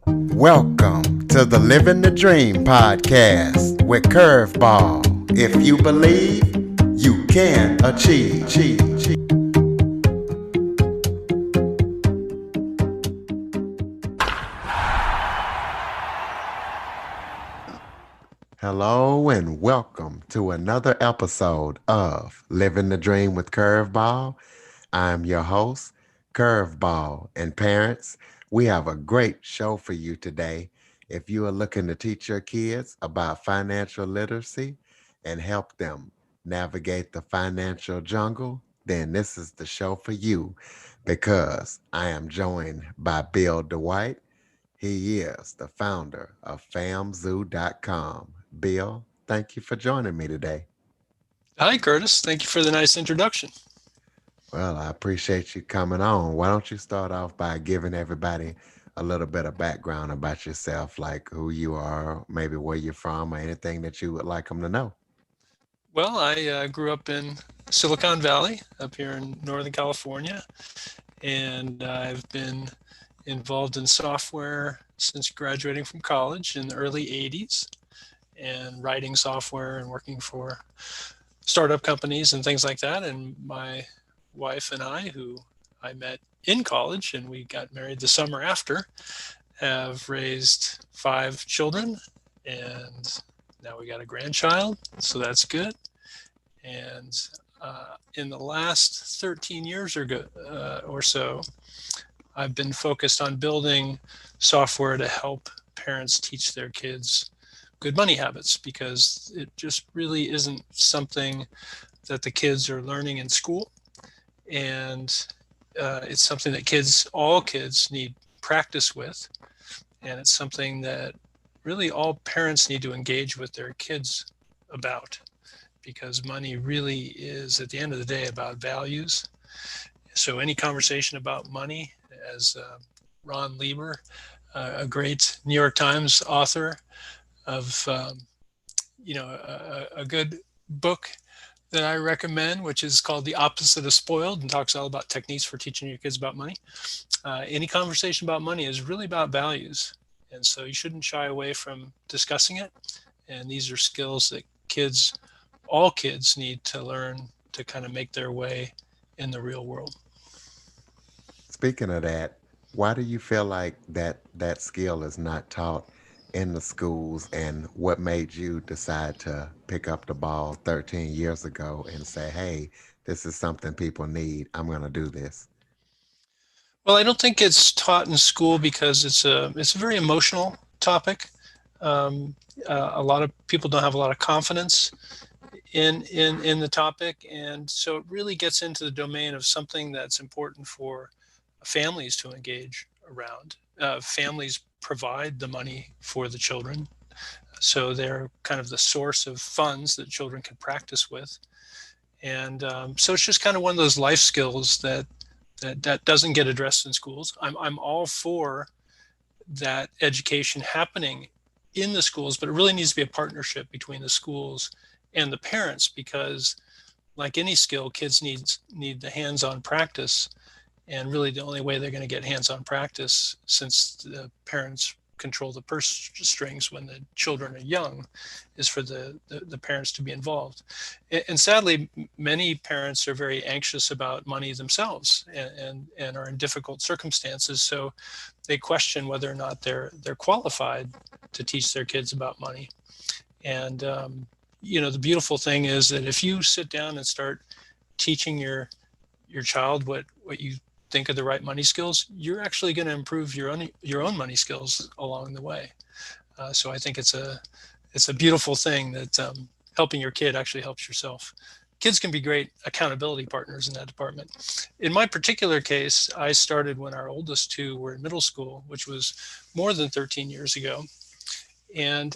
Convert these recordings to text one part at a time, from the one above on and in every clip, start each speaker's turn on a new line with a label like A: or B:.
A: Welcome to the Living the Dream podcast with Curveball. If you believe, you can achieve. Hello and welcome to another episode of Living the Dream with Curveball. I'm your host, Curveball. And parents, we have a great show for you today. If you are looking to teach your kids about financial literacy and help them navigate the financial jungle, then this is the show for you because I am joined by Bill Dwight. He is the founder of famzoo.com. Bill, thank you for joining me today.
B: Hi, Curtis. Thank you for the nice introduction.
A: Well, I appreciate you coming on. Why don't you start off by giving everybody a little bit of background about yourself, like who you are, maybe where you're from, or anything that you would like them to know?
B: Well, I grew up in Silicon Valley up here in Northern California, and I've been involved in software since graduating from college in the early 80s and writing software and working for startup companies and things like that. And my wife and I, who I met in college and we got married the summer after, have raised 5 children, and now we got a grandchild, so that's good. And in the last 13 years or so, I've been focused on building software to help parents teach their kids good money habits because it just really isn't something that the kids are learning in school. And it's something that all kids need practice with. And it's something that really all parents need to engage with their kids about because money really is, at the end of the day, about values. So, any conversation about money, as Ron Lieber, a great New York Times author of, a good book that I recommend, which is called The Opposite of Spoiled and talks all about techniques for teaching your kids about money. Any conversation about money is really about values. And so you shouldn't shy away from discussing it. And these are skills that all kids need to learn to kind of make their way in the real world.
A: Speaking of that, why do you feel like that skill is not taught in the schools, and what made you decide to pick up the ball 13 years ago and say, "Hey, this is something people need. I'm going to do this."
B: Well, I don't think it's taught in school because it's a very emotional topic. Um, a lot of people don't have a lot of confidence in the topic, and so it really gets into the domain of something that's important for families to engage around. Families provide the money for the children, so they're kind of the source of funds that children can practice with. And so it's just kind of one of those life skills that doesn't get addressed in schools. I'm all for that education happening in the schools, but it really needs to be a partnership between the schools and the parents because, like any skill, kids need the hands-on practice. And really, the only way they're going to get hands-on practice, since the parents control the purse strings when the children are young, is for the parents to be involved. And sadly, many parents are very anxious about money themselves and are in difficult circumstances. So they question whether or not they're qualified to teach their kids about money. And the beautiful thing is that if you sit down and start teaching your child what you think of the right money skills, you're actually going to improve your own money skills along the way. So I think it's a beautiful thing that helping your kid actually helps yourself. Kids can be great accountability partners in that department. In my particular case, I started when our oldest two were in middle school, which was more than 13 years ago. And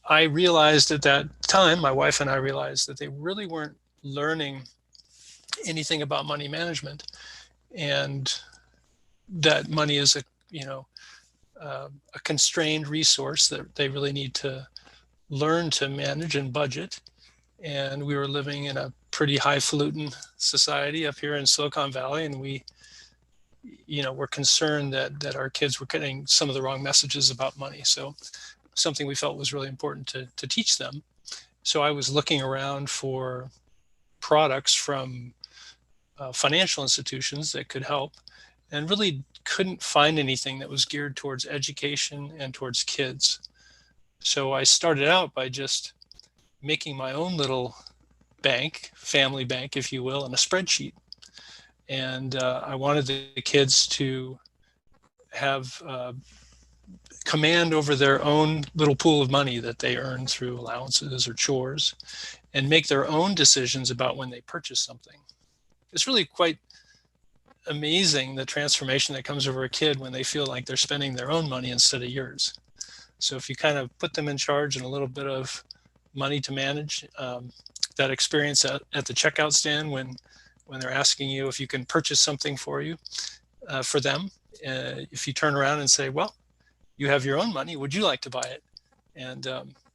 B: I realized at that time, my wife and I realized that they really weren't learning anything about money management, and that money is a constrained resource that they really need to learn to manage and budget. And we were living in a pretty highfalutin society up here in Silicon Valley, and we were concerned that our kids were getting some of the wrong messages about money. So something we felt was really important to teach them. So I was looking around for products from financial institutions that could help, and really couldn't find anything that was geared towards education and towards kids. So I started out by just making my own little bank, family bank, if you will, in a spreadsheet. And I wanted the kids to have command over their own little pool of money that they earn through allowances or chores, and make their own decisions about when they purchase something. It's really quite amazing the transformation that comes over a kid when they feel like they're spending their own money instead of yours. So if you kind of put them in charge and a little bit of money to manage, that experience at the checkout stand when they're asking you if you can purchase something for them, if you turn around and say, well, you have your own money, would you like to buy it? And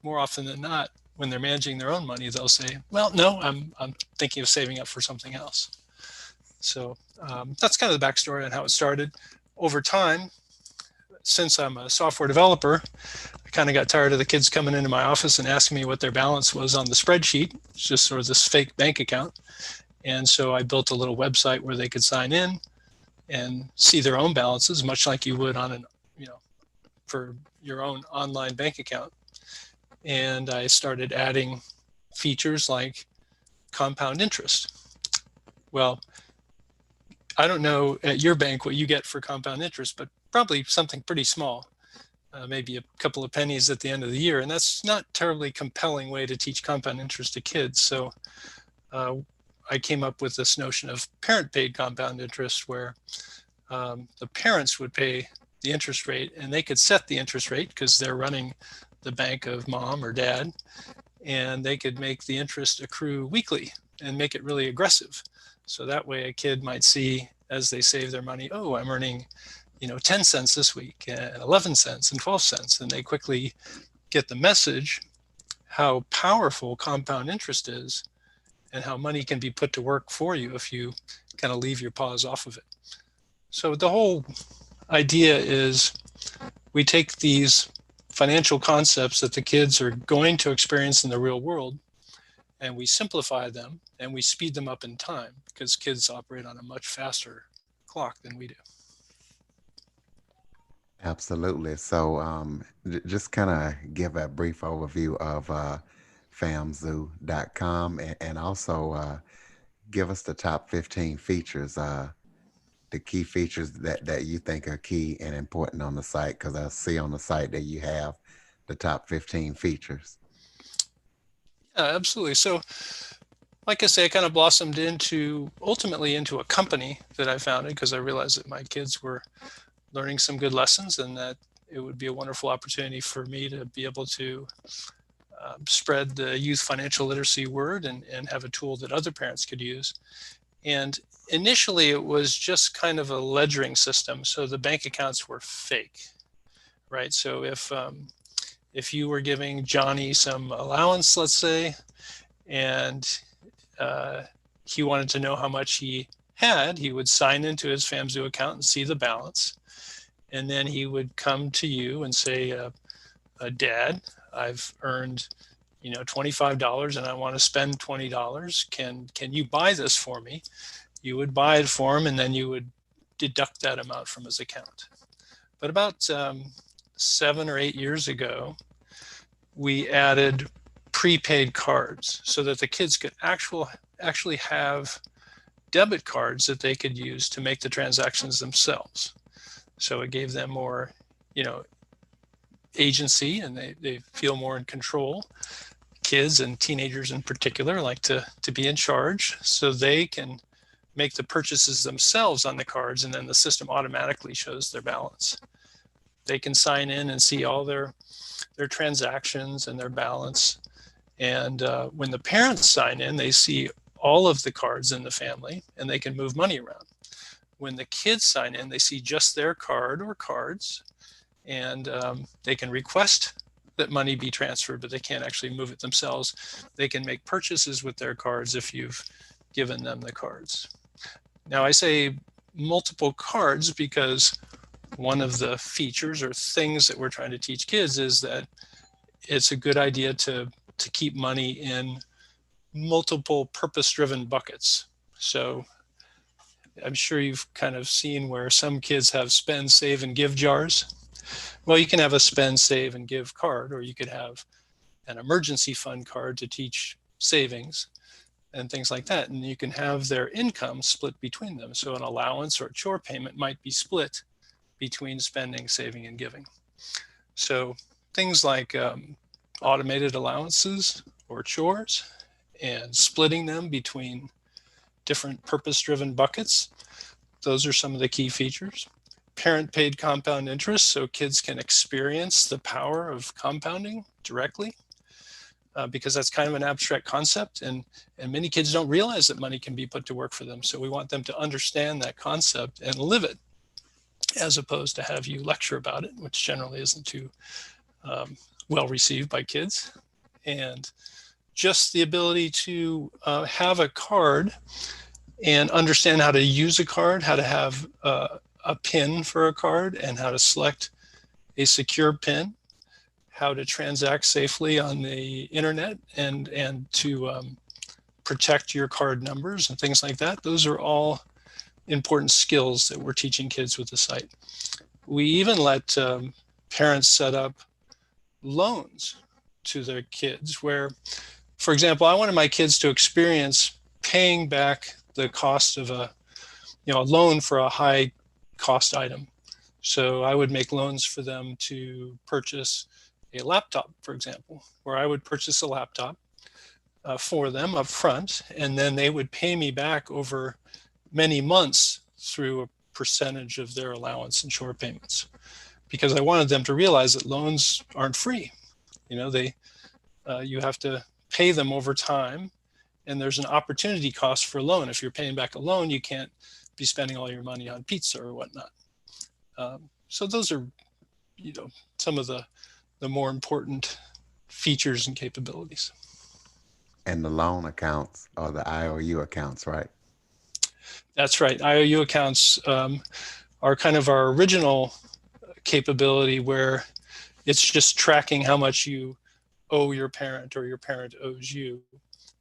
B: more often than not, when they're managing their own money, they'll say, well, no, I'm thinking of saving up for something else. So that's kind of the backstory on how it started. Over time, since I'm a software developer, I kind of got tired of the kids coming into my office and asking me what their balance was on the spreadsheet. It's just sort of this fake bank account. And so I built a little website where they could sign in and see their own balances, much like you would on for your own online bank account. And I started adding features like compound interest. Well, I don't know at your bank what you get for compound interest, but probably something pretty small, maybe a couple of pennies at the end of the year. And that's not a terribly compelling way to teach compound interest to kids. So uh, I came up with this notion of parent paid compound interest, where the parents would pay the interest rate, and they could set the interest rate because they're running the bank of mom or dad, and they could make the interest accrue weekly and make it really aggressive. So that way a kid might see as they save their money, oh, I'm earning 10 cents this week and 11 cents and 12 cents. And they quickly get the message how powerful compound interest is and how money can be put to work for you if you kind of leave your paws off of it. So the whole idea is we take these financial concepts that the kids are going to experience in the real world, and we simplify them and we speed them up in time, because kids operate on a much faster clock than we do.
A: Absolutely. So, just kind of give a brief overview of famzoo.com, and also give us the top 15 features, the key features that you think are key and important on the site, because I see on the site that you have the top 15 features.
B: Yeah, absolutely. So, like I say, I kind of blossomed ultimately into a company that I founded because I realized that my kids were learning some good lessons, and that it would be a wonderful opportunity for me to be able to spread the youth financial literacy word, and have a tool that other parents could use. And initially, it was just kind of a ledgering system. So the bank accounts were fake, right? So if you were giving Johnny some allowance, let's say, and uh, he wanted to know how much he had, he would sign into his FAMZoo account and see the balance. And then he would come to you and say, Dad, I've earned $25 and I want to spend $20. Can you buy this for me? You would buy it for him, and then you would deduct that amount from his account. But about 7 or 8 years ago, we added prepaid cards so that the kids could actually have debit cards that they could use to make the transactions themselves. So it gave them more, agency, and they feel more in control. Kids and teenagers in particular like to be in charge, so they can make the purchases themselves on the cards, and then the system automatically shows their balance. They can sign in and see all their transactions and their balance. And when the parents sign in, they see all of the cards in the family, and they can move money around. When the kids sign in, they see just their card or cards, and they can request that money be transferred, but they can't actually move it themselves. They can make purchases with their cards if you've given them the cards. Now, I say multiple cards because one of the features or things that we're trying to teach kids is that it's a good idea to keep money in multiple purpose-driven buckets. So I'm sure you've kind of seen where some kids have spend, save, and give jars. Well, you can have a spend, save, and give card, or you could have an emergency fund card to teach savings and things like that. And you can have their income split between them. So an allowance or a chore payment might be split between spending, saving, and giving. So things like automated allowances or chores and splitting them between different purpose-driven buckets. Those are some of the key features. Parent-paid compound interest, so kids can experience the power of compounding directly, because that's kind of an abstract concept, and many kids don't realize that money can be put to work for them. So we want them to understand that concept and live it, as opposed to have you lecture about it, which generally isn't too well received by kids. And just the ability to have a card and understand how to use a card, how to have a PIN for a card, and how to select a secure PIN, how to transact safely on the internet, and to protect your card numbers and things like that. Those are all important skills that we're teaching kids with the site. We even let parents set up loans to their kids where, for example, I wanted my kids to experience paying back the cost of a loan for a high cost item. So I would make loans for them to purchase a laptop, for example, where I would purchase a laptop for them up front, and then they would pay me back over many months through a percentage of their allowance and short payments, because I wanted them to realize that loans aren't free. You have to pay them over time, and there's an opportunity cost for a loan. If you're paying back a loan, you can't be spending all your money on pizza or whatnot. So those are, some of the more important features and capabilities.
A: And the loan accounts or the IOU accounts, right?
B: That's right. IOU accounts are kind of our original capability, where it's just tracking how much you owe your parent or your parent owes you.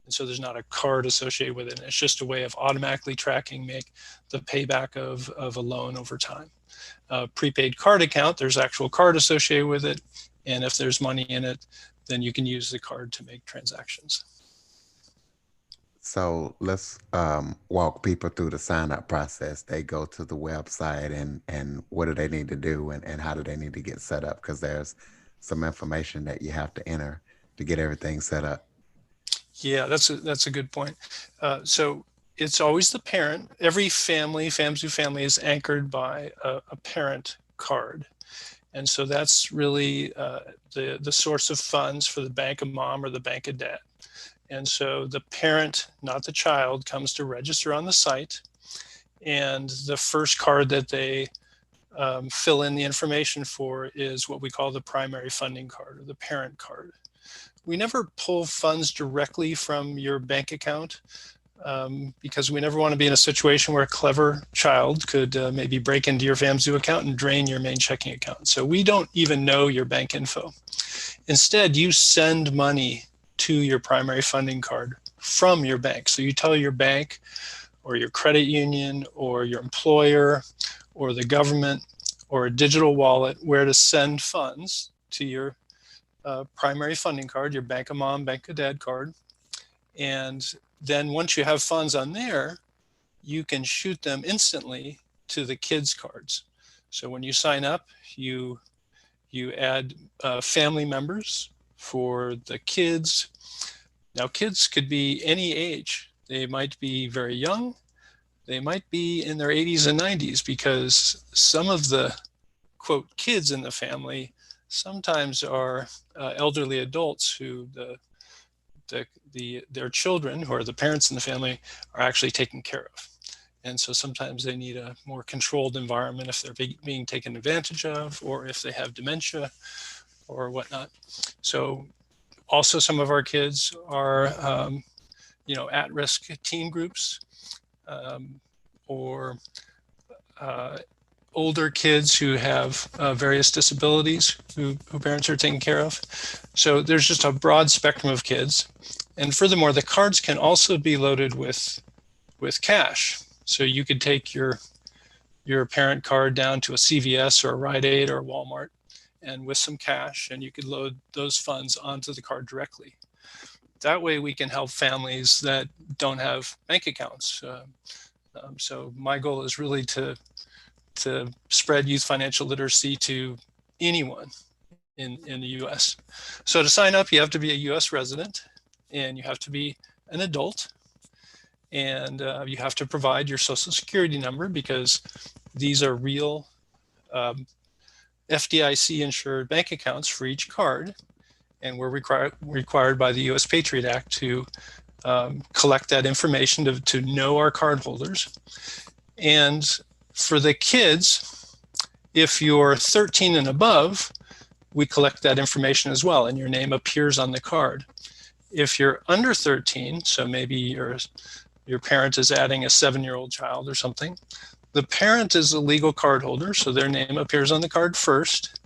B: And so there's not a card associated with it. It's just a way of automatically tracking, make the payback of a loan over time. Prepaid card account, there's actual card associated with it. And if there's money in it, then you can use the card to make transactions.
A: So let's walk people through the sign up process. They go to the website and what do they need to do and how do they need to get set up? Because there's some information that you have to enter to get everything set up.
B: Yeah, that's a good point. So it's always the parent. Every family, FAMSU family, is anchored by a parent card. And so that's really the source of funds for the bank of mom or the bank of dad. And so the parent, not the child, comes to register on the site. And the first card that they fill in the information for is what we call the primary funding card, or the parent card. We never pull funds directly from your bank account, because we never want to be in a situation where a clever child could maybe break into your FAMSU account and drain your main checking account. So we don't even know your bank info. Instead, you send money to your primary funding card from your bank. So you tell your bank or your credit union or your employer or the government or a digital wallet where to send funds to your primary funding card, your bank of mom, bank of dad card. And then once you have funds on there, you can shoot them instantly to the kids' cards. So when you sign up, you add family members for the kids. Now, kids could be any age. They might be very young. They might be in their 80s and 90s, because some of the, quote, kids in the family sometimes are elderly adults who their children, who are the parents in the family, are actually taken care of. And so sometimes they need a more controlled environment if they're being taken advantage of, or if they have dementia or whatnot. So also some of our kids are, at-risk teen groups, or uh, older kids who have various disabilities who parents are taking care of. So there's just a broad spectrum of kids. And furthermore, the cards can also be loaded with cash. So you could take your parent card down to a CVS or a Rite Aid or a Walmart and with some cash, and you could load those funds onto the card directly. That way we can help families that don't have bank accounts. So my goal is really to spread youth financial literacy to anyone in the US. So to sign up, you have to be a US resident and you have to be an adult, and you have to provide your social security number because these are real FDIC insured bank accounts for each card. And we're required by the US Patriot Act to collect that information to know our cardholders. And for the kids, if you're 13 and above, we collect that information as well, and your name appears on the card. If you're under 13, so maybe your parent is adding a 7-year-old child or something, the parent is a legal cardholder, so their name appears on the card first,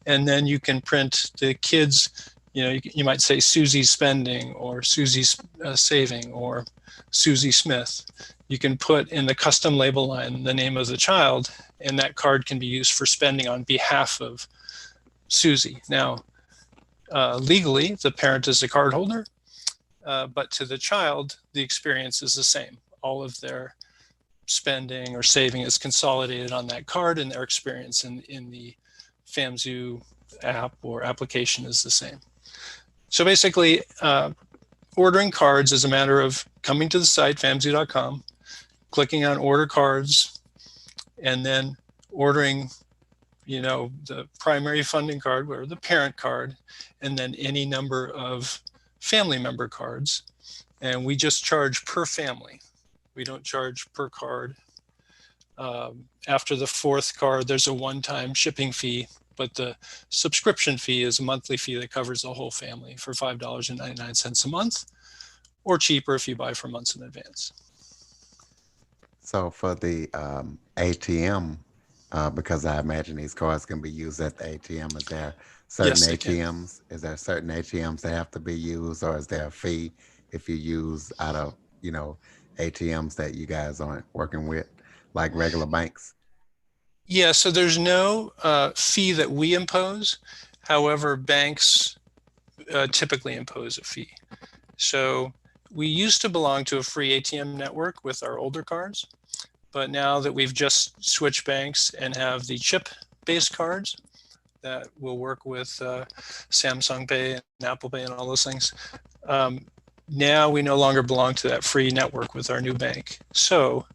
B: and then you can print the kids. You might say Susie's spending or Susie's saving or Susie Smith. You can put in the custom label line the name of the child, and that card can be used for spending on behalf of Susie. Now, legally, the parent is a cardholder, but to the child, the experience is the same. All of their spending or saving is consolidated on that card, and their experience in the FAMZoo app or application is the same. So basically, ordering cards is a matter of coming to the site, famzoo.com, clicking on order cards, and then ordering, the primary funding card or the parent card, and then any number of family member cards. And we just charge per family. We don't charge per card. After the fourth card, there's a one-time shipping fee, but the subscription fee is a monthly fee that covers the whole family for $5.99 a month, or cheaper if you buy for months in advance.
A: So for the ATM, because I imagine these cards can be used at the ATM, is there certain
B: Yes, they can.
A: ATMs? Is there certain ATMs that have to be used, or is there a fee if you use out of, ATMs that you guys aren't working with, like regular banks?
B: Yeah, so there's no fee that we impose. However, banks typically impose a fee. So we used to belong to a free ATM network with our older cards, but now that we've just switched banks and have the chip-based cards that will work with Samsung Pay and Apple Pay and all those things, now we no longer belong to that free network with our new bank. So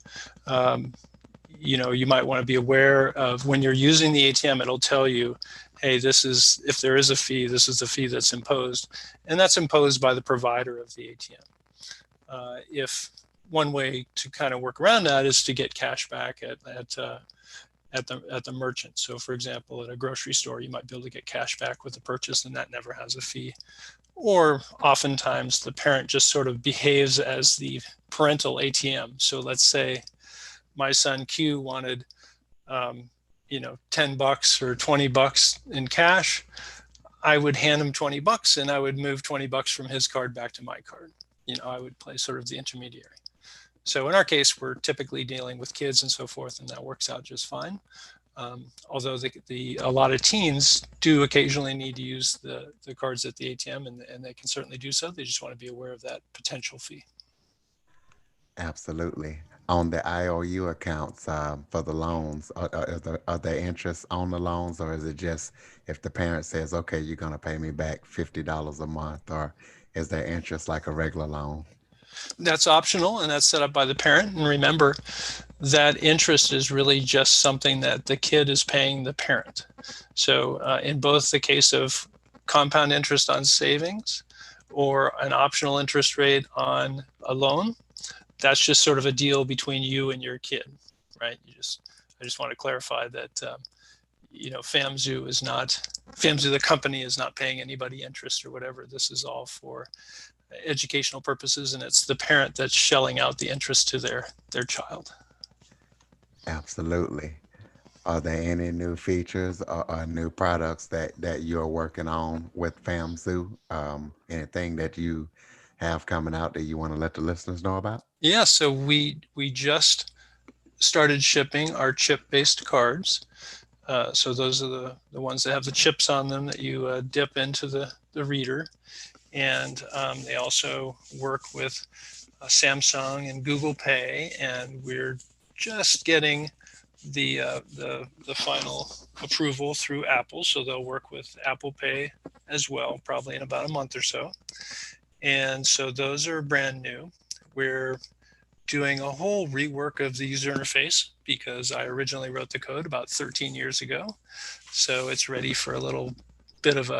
B: you might want to be aware of when you're using the ATM, it'll tell you, hey, if there is a fee, this is the fee that's imposed. And that's imposed by the provider of the ATM. If one way to kind of work around that is to get cash back at the merchant. So for example, at a grocery store, you might be able to get cash back with the purchase, and that never has a fee. Or oftentimes the parent just sort of behaves as the parental ATM. So let's say my son Q wanted, $10 or $20 in cash. I would hand him $20 and I would move $20 from his card back to my card. I would play sort of the intermediary. So in our case, we're typically dealing with kids and so forth, and that works out just fine. Although a lot of teens do occasionally need to use the cards at the ATM, and they can certainly do so. They just want to be aware of that potential fee.
A: Absolutely. On the IOU accounts for the loans, are there interest on the loans, or is it just if the parent says, okay, you're going to pay me back $50 a month, or is there interest like a regular loan?
B: That's optional, and that's set up by the parent. And remember, that interest is really just something that the kid is paying the parent. So in both the case of compound interest on savings or an optional interest rate on a loan, that's just sort of a deal between you and your kid, right? I just want to clarify that, FAMZoo, the company, is not paying anybody interest or whatever. This is all for educational purposes, and it's the parent that's shelling out the interest to their child.
A: Absolutely. Are there any new features or new products that you're working on with FamZoo? Anything that you have coming out that you want to let the listeners know about?
B: Yeah, so we just started shipping our chip-based cards. So those are the ones that have the chips on them that you dip into the reader. And they also work with Samsung and Google Pay. And we're just getting the final approval through Apple. So they'll work with Apple Pay as well, probably in about a month or so. And so those are brand new. We're doing a whole rework of the user interface because I originally wrote the code about 13 years ago. So it's ready for a little bit of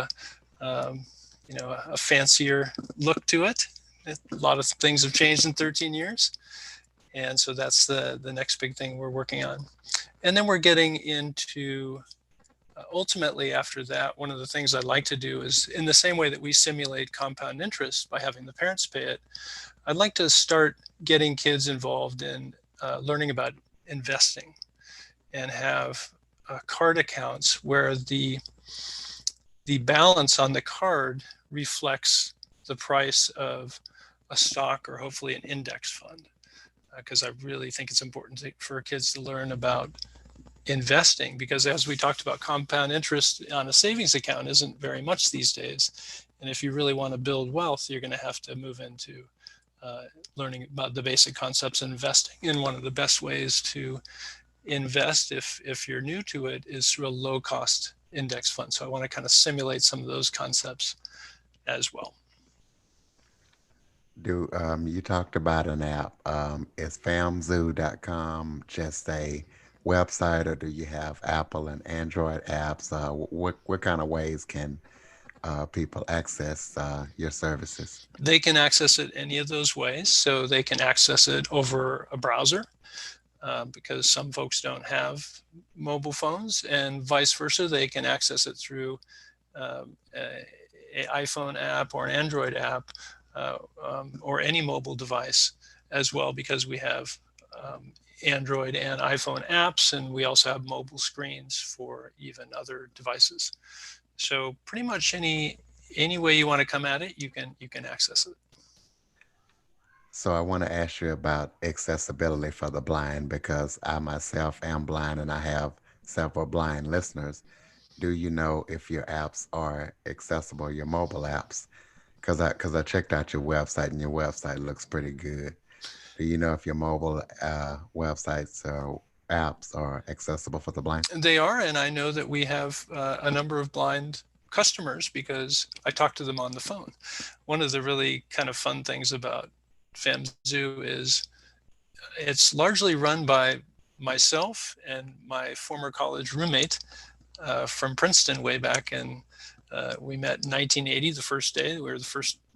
B: um, a fancier look to it. A lot of things have changed in 13 years. And so that's the next big thing we're working on. And then we're getting into ultimately after that, one of the things I'd like to do is in the same way that we simulate compound interest by having the parents pay it, I'd like to start getting kids involved in learning about investing and have card accounts where the balance on the card reflects the price of a stock or hopefully an index fund. Because I really think it's important for kids to learn about investing because as we talked about, compound interest on a savings account isn't very much these days. And if you really want to build wealth, you're going to have to move into uh, learning about the basic concepts of investing. And one of the best ways to invest, if you're new to it, is through a low cost index fund. So I want to kind of simulate some of those concepts as well.
A: Do You talked about an app? Is famzoo.com just a website, or do you have Apple and Android apps? What kind of ways can people access your services?
B: They can access it any of those ways. So they can access it over a browser because some folks don't have mobile phones, and vice versa. They can access it through an iPhone app or an Android app or any mobile device as well, because we have Android and iPhone apps, and we also have mobile screens for even other devices. So pretty much any way you want to come at it, you can access it.
A: So I want to ask you about accessibility for the blind because I myself am blind and I have several blind listeners. Do you know if your apps are accessible, your mobile apps? Because I checked out your website and your website looks pretty good. Do you know if your mobile websites or apps are accessible for the blind?
B: They are, and I know that we have a number of blind customers because I talk to them on the phone. One of the really kind of fun things about FamZoo is it's largely run by myself and my former college roommate from Princeton way back, and we met in 1980. The first day, we were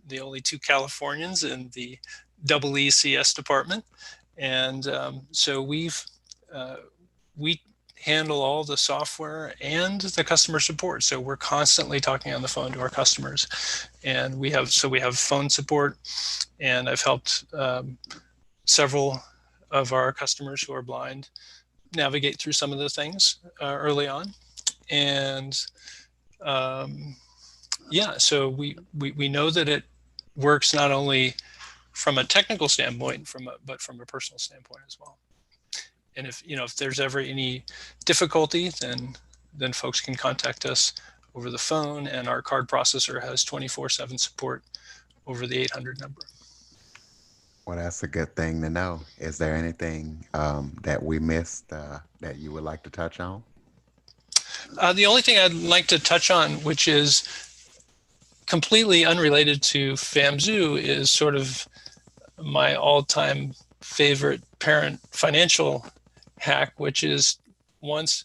B: the only two Californians in the double ECS department, and so uh, we handle all the software and the customer support. So we're constantly talking on the phone to our customers, and we have phone support, and I've helped several of our customers who are blind navigate through some of the things early on, and um, yeah, so we know that it works not only from a technical standpoint, but from a personal standpoint as well. And if there's ever any difficulty, then folks can contact us over the phone, and our card processor has 24/7 support over the 800 number.
A: Well, that's a good thing to know. Is there anything that we missed that you would like to touch on?
B: The only thing I'd like to touch on, which is completely unrelated to FamZoo, is sort of my all-time favorite parent financial hack, which is once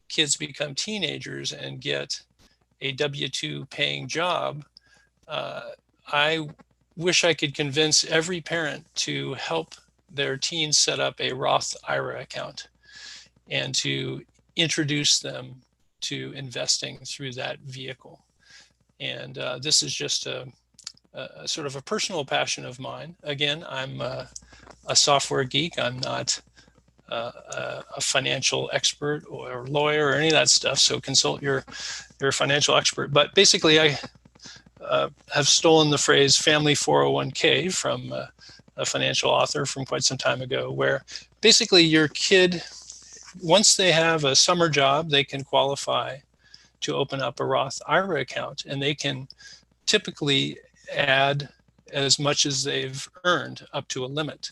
B: kids become teenagers and get a W-2 paying job, uh, I wish I could convince every parent to help their teens set up a Roth IRA account and to introduce them to investing through that vehicle. And this is just a sort of a personal passion of mine. Again, I'm a software geek. I'm not a financial expert or lawyer or any of that stuff. So consult your financial expert. But basically, I have stolen the phrase family 401k from a financial author from quite some time ago, where basically your kid, once they have a summer job, they can qualify to open up a Roth IRA account, and they can typically add as much as they've earned up to a limit.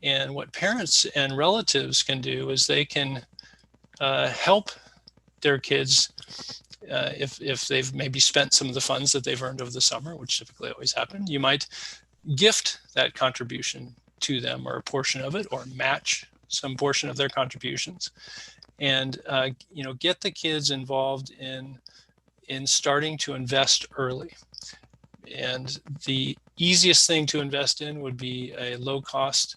B: And what parents and relatives can do is they can help their kids if they've maybe spent some of the funds that they've earned over the summer, which typically always happen. You might gift that contribution to them, or a portion of it, or match some portion of their contributions, and get the kids involved in starting to invest early. And the easiest thing to invest in would be a low cost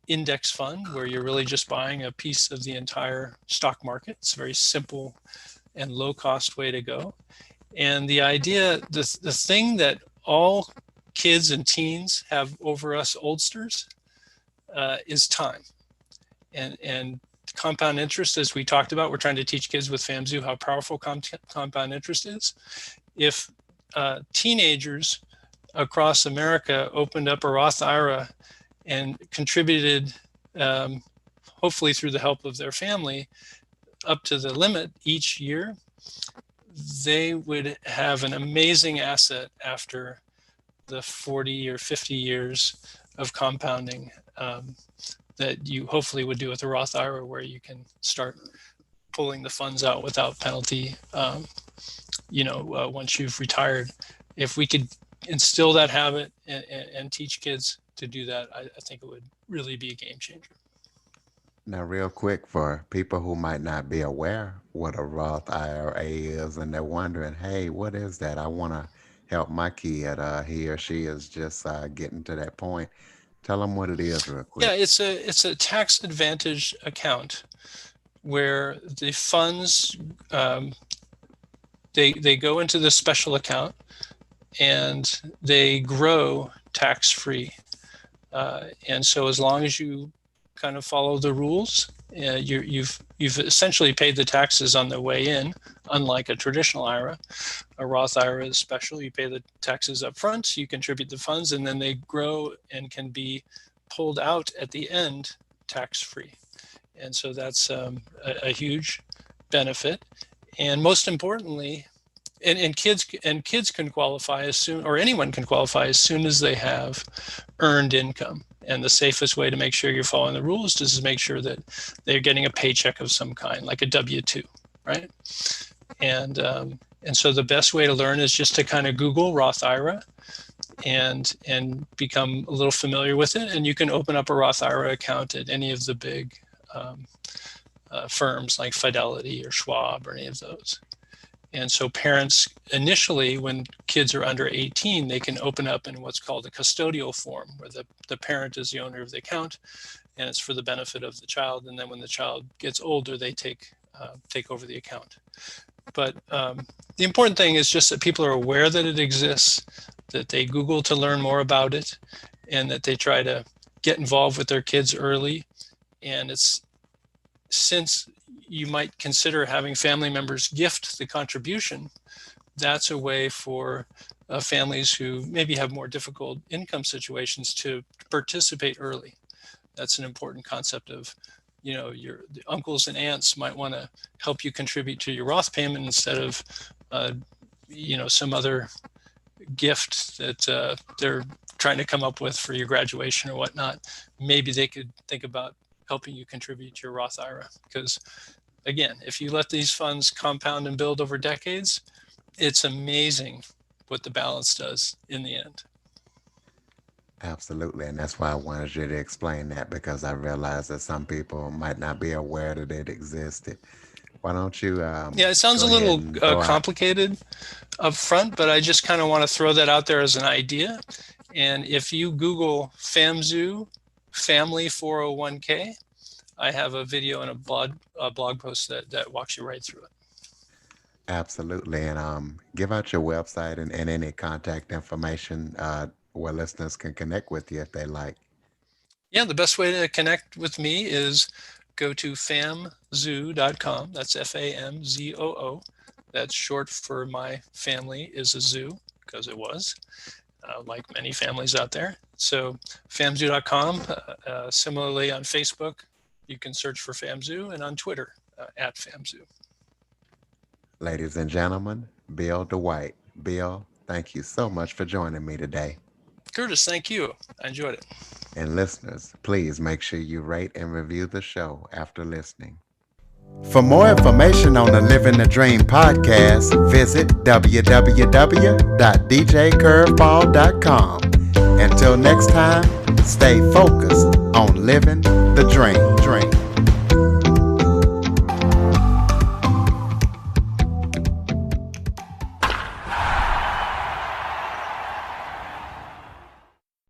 B: index fund, where you're really just buying a piece of the entire stock market. It's a very simple and low cost way to go. And the idea, the thing that all kids and teens have over us oldsters is time. And compound interest, as we talked about, we're trying to teach kids with FAMZoo how powerful compound interest is. If teenagers across America opened up a Roth IRA and contributed, hopefully through the help of their family, up to the limit each year, they would have an amazing asset after the 40 or 50 years of compounding that you hopefully would do with a Roth IRA, where you can start pulling the funds out without penalty, once you've retired. If we could instill that habit and teach kids to do that, I think it would really be a game changer.
A: Now, real quick, for people who might not be aware what a Roth IRA is, and they're wondering, hey, what is that? I want to help my kid. He or she is just getting to that point. Tell them what it is, real
B: Yeah,
A: quick.
B: it's a tax advantage account where the funds, they go into the special account, and they grow tax free. And so as long as you kind of follow the rules, you've essentially paid the taxes on the way in, unlike a traditional IRA. A Roth IRA is special. You pay the taxes up front, you contribute the funds, and then they grow and can be pulled out at the end tax free. And so that's a huge benefit. And most importantly, and kids can qualify as soon, or anyone can qualify as soon as they have earned income. And the safest way to make sure you're following the rules is to make sure that they're getting a paycheck of some kind, like a W-2, right? And so the best way to learn is just to kind of Google Roth IRA and become a little familiar with it. And you can open up a Roth IRA account at any of the big firms like Fidelity or Schwab or any of those. And so parents initially, when kids are under 18, they can open up in what's called a custodial form, where the parent is the owner of the account, and it's for the benefit of the child. And then when the child gets older, they take over the account. But the important thing is just that people are aware that it exists, that they Google to learn more about it, and that they try to get involved with their kids early. And it's, since you might consider having family members gift the contribution, that's a way for families who maybe have more difficult income situations to participate early. That's an important concept of, your uncles and aunts might want to help you contribute to your Roth payment instead of, some other gift that they're trying to come up with for your graduation or whatnot. Maybe they could think about helping you contribute to your Roth IRA, because again, if you let these funds compound and build over decades, it's amazing what the balance does in the end.
A: Absolutely. And that's why I wanted you to explain that, because I realized that some people might not be aware that it existed. Why don't you
B: Yeah, it sounds
A: go
B: a
A: ahead
B: little
A: and throw out?
B: complicated up front, but I just kind of want to throw that out there as an idea. And if you Google FAMZoo, Family 401k, I have a video and a blog post that walks you right through it.
A: Absolutely. And give out your website and any contact information where listeners can connect with you if they like.
B: Yeah, the best way to connect with me is go to famzoo.com. That's FAMZOO. That's short for my family is a zoo because it was, like many families out there. So famzoo.com. Similarly on Facebook, you can search for famzoo, and on Twitter at famzoo.
A: Ladies and gentlemen, Bill Dwight. Bill, thank you so much for joining me today.
B: Curtis, thank you. I enjoyed it.
A: And listeners, please make sure you rate and review the show after listening. For more information on the Living the Dream podcast, visit www.djcurveball.com. Until next time, stay focused on living the dream.